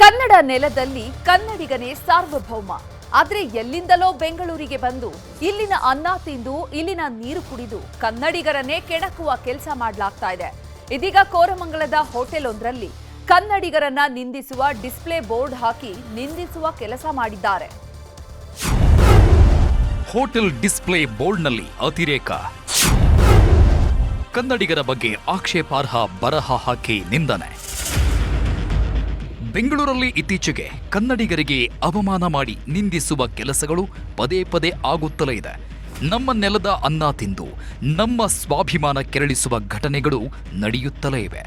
ಕನ್ನಡ ನೆಲದಲ್ಲಿ ಕನ್ನಡಿಗನೇ ಸಾರ್ವಭೌಮ. ಆದ್ರೆ ಎಲ್ಲಿಂದಲೋ ಬೆಂಗಳೂರಿಗೆ ಬಂದು ಇಲ್ಲಿನ ಅನ್ನ ತಿಂದು ಇಲ್ಲಿನ ನೀರು ಕುಡಿದು ಕನ್ನಡಿಗರನ್ನೇ ಕೆಣಕುವ ಕೆಲಸ ಮಾಡಲಾಗ್ತಾ ಇದೆ. ಇದೀಗ ಕೋರಮಂಗಲದ ಹೋಟೆಲ್ ಒಂದರಲ್ಲಿ ಕನ್ನಡಿಗರನ್ನ ನಿಂದಿಸುವ ಡಿಸ್ಪ್ಲೇ ಬೋರ್ಡ್ ಹಾಕಿ ನಿಂದಿಸುವ ಕೆಲಸ ಮಾಡಿದ್ದಾರೆ. ಹೋಟೆಲ್ ಡಿಸ್ಪ್ಲೇ ಬೋರ್ಡ್ನಲ್ಲಿ ಅತಿರೇಕ, ಕನ್ನಡಿಗರ ಬಗ್ಗೆ ಆಕ್ಷೇಪಾರ್ಹ ಬರಹ ಹಾಕಿ ನಿಂದನೆ. ಬೆಂಗಳೂರಲ್ಲಿ ಇತ್ತೀಚೆಗೆ ಕನ್ನಡಿಗರಿಗೆ ಅವಮಾನ ಮಾಡಿ ನಿಂದಿಸುವ ಕೆಲಸಗಳು ಪದೇ ಪದೇ ಆಗುತ್ತಲೇ ಇದೆ. ನಮ್ಮ ನೆಲದ ಅನ್ನ ತಿಂದು ನಮ್ಮ ಸ್ವಾಭಿಮಾನ ಕೆರಳಿಸುವ ಘಟನೆಗಳು ನಡೆಯುತ್ತಲೇ ಇವೆ.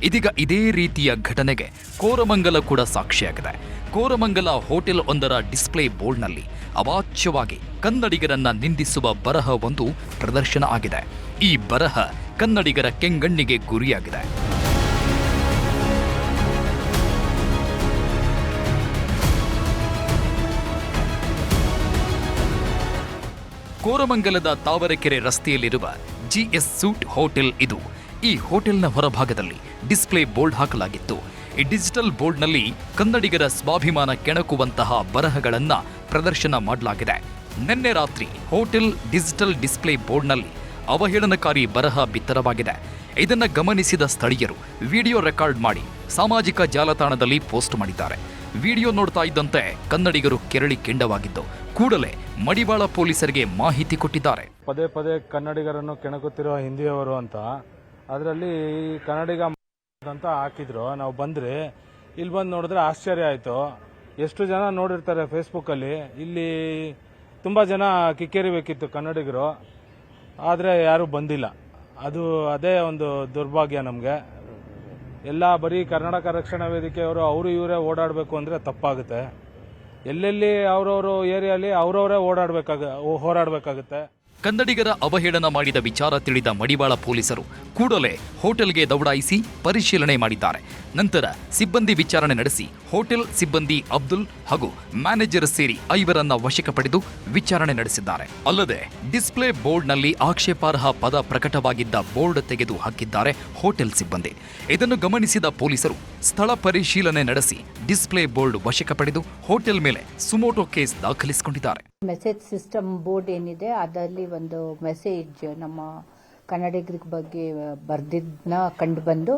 ಇದೀಗ ಇದೇ ರೀತಿಯ ಘಟನೆಗೆ ಕೋರಮಂಗಲ ಕೂಡ ಸಾಕ್ಷಿಯಾಗಿದೆ. ಕೋರಮಂಗಲ ಹೋಟೆಲ್ ಒಂದರ ಡಿಸ್ಪ್ಲೇ ಬೋರ್ಡ್ನಲ್ಲಿ ಅವಾಚ್ಯವಾಗಿ ಕನ್ನಡಿಗರನ್ನ ನಿಂದಿಸುವ ಬರಹ ಒಂದು ಪ್ರದರ್ಶನ ಆಗಿದೆ. ಈ ಬರಹ ಕನ್ನಡಿಗರ ಕೆಂಗಣ್ಣಿಗೆ ಗುರಿಯಾಗಿದೆ. ಕೋರಮಂಗಲದ ತಾವರೆಕೆರೆ ರಸ್ತೆಯಲ್ಲಿರುವ ಜಿಎಸ್ ಸೂಟ್ ಹೋಟೆಲ್ ಇದು. ಈ ಹೋಟೆಲ್ನ ಹೊರಭಾಗದಲ್ಲಿ ಡಿಸ್ಪ್ಲೇ ಬೋರ್ಡ್ ಹಾಕಲಾಗಿತ್ತು. ಈ ಡಿಜಿಟಲ್ ಬೋರ್ಡ್ನಲ್ಲಿ ಕನ್ನಡಿಗರ ಸ್ವಾಭಿಮಾನ ಕೆಣಕುವಂತಹ ಬರಹಗಳನ್ನ ಪ್ರದರ್ಶನ ಮಾಡಲಾಗಿದೆ. ನಿನ್ನೆ ರಾತ್ರಿ ಹೋಟೆಲ್ ಡಿಜಿಟಲ್ ಡಿಸ್ಪ್ಲೇ ಬೋರ್ಡ್ನಲ್ಲಿ ಅವಹೇಳನಕಾರಿ ಬರಹ ಬಿತ್ತರವಾಗಿದೆ. ಇದನ್ನ ಗಮನಿಸಿದ ಸ್ಥಳೀಯರು ವಿಡಿಯೋ ರೆಕಾರ್ಡ್ ಮಾಡಿ ಸಾಮಾಜಿಕ ಜಾಲತಾಣದಲ್ಲಿ ಪೋಸ್ಟ್ ಮಾಡಿದ್ದಾರೆ. ವಿಡಿಯೋ ನೋಡ್ತಾ ಇದ್ದಂತೆ ಕನ್ನಡಿಗರು ಕೆರಳಿ ಕೆಂಡವಾಗಿದ್ದು ಕೂಡಲೇ ಮಡಿವಾಳ ಪೊಲೀಸರಿಗೆ ಮಾಹಿತಿ ಕೊಟ್ಟಿದ್ದಾರೆ. ಪದೇ ಪದೇ ಕನ್ನಡಿಗರನ್ನು ಕೆಣಕುತ್ತಿರುವ ಹಿಂದಿಯವರು ಅಂತ ಅದರಲ್ಲಿ ಕನ್ನಡಿಗ ಅಂತ ಹಾಕಿದ್ರು. ನಾವು ಬಂದ್ರೆ ಇಲ್ಲಿ ಬಂದು ನೋಡಿದ್ರೆ ಆಶ್ಚರ್ಯ ಆಯ್ತು. ಎಷ್ಟು ಜನ ನೋಡಿರ್ತಾರೆ ಫೇಸ್ಬುಕ್ ಅಲ್ಲಿ. ಇಲ್ಲಿ ತುಂಬಾ ಜನ ಕಿಕ್ಕೇರಿಬೇಕಿತ್ತು ಕನ್ನಡಿಗರು, ಆದ್ರೆ ಯಾರು ಬಂದಿಲ್ಲ. ಅದೇ ಒಂದು ದುರ್ಭಾಗ್ಯ ನಮ್ಗೆ. ಎಲ್ಲ ಬರೀ ಕರ್ನಾಟಕ ರಕ್ಷಣಾ ವೇದಿಕೆಯವರು ಅವರು ಇವರೇ ಓಡಾಡಬೇಕು ಅಂದ್ರೆ ತಪ್ಪಾಗುತ್ತೆ. ಎಲ್ಲೆಲ್ಲಿ ಅವರವರು ಏರಿಯಾಲಿ ಅವರವರೇ ಹೋರಾಡಬೇಕಾಗುತ್ತೆ. ಕನ್ನಡಿಗರ ಅವಹೇಳನ ಮಾಡಿದ ವಿಚಾರ ತಿಳಿದ ಮಡಿವಾಳ ಪೊಲೀಸರು ಕೂಡಲೇ ಹೋಟೆಲ್ಗೆ ದೌಡಾಯಿಸಿ ಪರಿಶೀಲನೆ ಮಾಡಿದ್ದಾರೆ. ನಂತರ ಸಿಬ್ಬಂದಿ ವಿಚಾರಣೆ ನಡೆಸಿ ಹೋಟೆಲ್ ಸಿಬ್ಬಂದಿ ಅಬ್ದುಲ್ ಹಾಗೂ ಮ್ಯಾನೇಜರ್ ಸೇರಿ 5ರನ್ನ ವಶಕ್ಕೆ ಪಡೆದು ವಿಚಾರಣೆ ನಡೆಸಿದ್ದಾರೆ. ಅಲ್ಲದೆ ಡಿಸ್ಪ್ಲೇ ಬೋರ್ಡ್ನಲ್ಲಿ ಆಕ್ಷೇಪಾರ್ಹ ಪದ ಪ್ರಕಟವಾಗಿದ್ದ ಬೋರ್ಡ್ ತೆಗೆದು ಹಾಕಿದ್ದಾರೆ ಹೋಟೆಲ್ ಸಿಬ್ಬಂದಿ. ಇದನ್ನು ಗಮನಿಸಿದ ಪೊಲೀಸರು ಸ್ಥಳ ಪರಿಶೀಲನೆ ನಡೆಸಿ ಡಿಸ್ಪ್ಲೇ ಬೋರ್ಡ್ ವಶಕ್ಕೆ ಪಡೆದು ಹೋಟೆಲ್ ಮೇಲೆ ಸುಮೋಟೋ ಕೇಸ್ ದಾಖಲಿಸಿಕೊಂಡಿದ್ದಾರೆ. ಮೆಸೇಜ್ ಸಿಸ್ಟಮ್ ಬೋರ್ಡ್ ಏನಿದೆ ಅದರಲ್ಲಿ ಒಂದು ಮೆಸೇಜ್ ನಮ್ಮ ಕನ್ನಡಿಗರ ಬಗ್ಗೆ ಬರ್ದಿದ್ನ ಕಂಡು ಬಂದು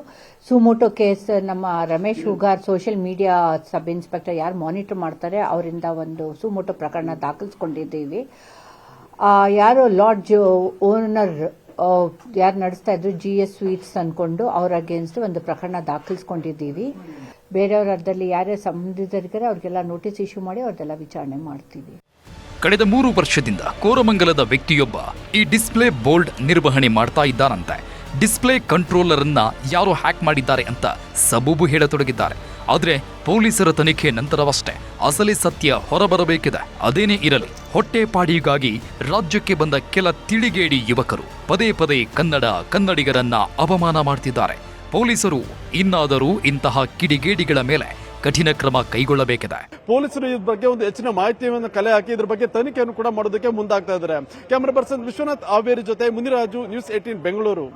ಸುಮೋಟೋ ಕೇಸ್ ನಮ್ಮ Ramesh Hugar social media sub inspector ಯಾರು ಮಾನಿಟರ್ ಮಾಡ್ತಾರೆ ಅವರಿಂದ ಒಂದು ಸುಮೋಟೋ ಪ್ರಕರಣ ದಾಖಲಿಸ್ಕೊಂಡಿದ್ದೀವಿ. ಯಾರು ಲಾಡ್ಜ್ ಓನರ್ ಯಾರು ನಡೆಸ್ತಾ ಇದ್ರು GS ಸ್ವೀಟ್ಸ್ ಅನ್ಕೊಂಡು ಅವ್ರ ಅಗೇನ್ಸ್ಟ್ ಒಂದು ಪ್ರಕರಣ ದಾಖಲಿಸ್ಕೊಂಡಿದ್ದೀವಿ. ಬೇರೆಯವ್ರ ಅರ್ಧದಲ್ಲಿ ಯಾರೇ ಸಂಬಂಧಿತರಿದ್ದಾರೆ ಅವ್ರಿಗೆಲ್ಲ ನೋಟಿಸ್ ಇಶ್ಯೂ ಮಾಡಿ ಅವ್ರದ್ದೆಲ್ಲ ವಿಚಾರಣೆ ಮಾಡ್ತೀವಿ. ಕಳೆದ 3 ವರ್ಷದಿಂದ ಕೋರಮಂಗಲದ ವ್ಯಕ್ತಿಯೊಬ್ಬ ಈ ಡಿಸ್ಪ್ಲೇ ಬೋರ್ಡ್ ನಿರ್ವಹಣೆ ಮಾಡ್ತಾ ಇದ್ದಾರಂತೆ. ಡಿಸ್ಪ್ಲೇ ಕಂಟ್ರೋಲರ್ ಅನ್ನ ಯಾರೋ ಹ್ಯಾಕ್ ಮಾಡಿದ್ದಾರೆ ಅಂತ ಸಬೂಬು ಹೇಳತೊಡಗಿದ್ದಾರೆ. ಆದರೆ ಪೊಲೀಸರ ತನಿಖೆ ನಂತರವಷ್ಟೇ ಅಸಲಿ ಸತ್ಯ ಹೊರಬರಬೇಕಿದೆ. ಅದೇನೇ ಇರಲಿ, ಹೊಟ್ಟೆಪಾಡಿಗಾಗಿ ರಾಜ್ಯಕ್ಕೆ ಬಂದ ಕೆಲ ತಿಳಿಗೇಡಿ ಯುವಕರು ಪದೇ ಪದೇ ಕನ್ನಡಿಗರನ್ನ ಅವಮಾನ ಮಾಡ್ತಿದ್ದಾರೆ. ಪೊಲೀಸರು ಇನ್ನಾದರೂ ಇಂತಹ ಕಿಡಿಗೇಡಿಗಳ ಮೇಲೆ ಕಠಿಣ ಕ್ರಮ ಕೈಗೊಳ್ಳಬೇಕಿದೆ. ಪೊಲೀಸರು ಇದ್ರ ಬಗ್ಗೆ ಒಂದು ಹೆಚ್ಚಿನ ಮಾಹಿತಿಯನ್ನು ಕಲೆ ಹಾಕಿ ಇದ್ರ ಬಗ್ಗೆ ತನಿಖೆಯನ್ನು ಕೂಡ ಮಾಡೋದಕ್ಕೆ ಮುಂದಾಗ್ತಾ ಇದ್ದಾರೆ. ಕ್ಯಾಮರಾ ಪರ್ಸನ್ ವಿಶ್ವನಾಥ್ ಆವೇರಿ ಜೊತೆ ಮುನಿರಾಜು, ನ್ಯೂಸ್ 18 ಬೆಂಗಳೂರು.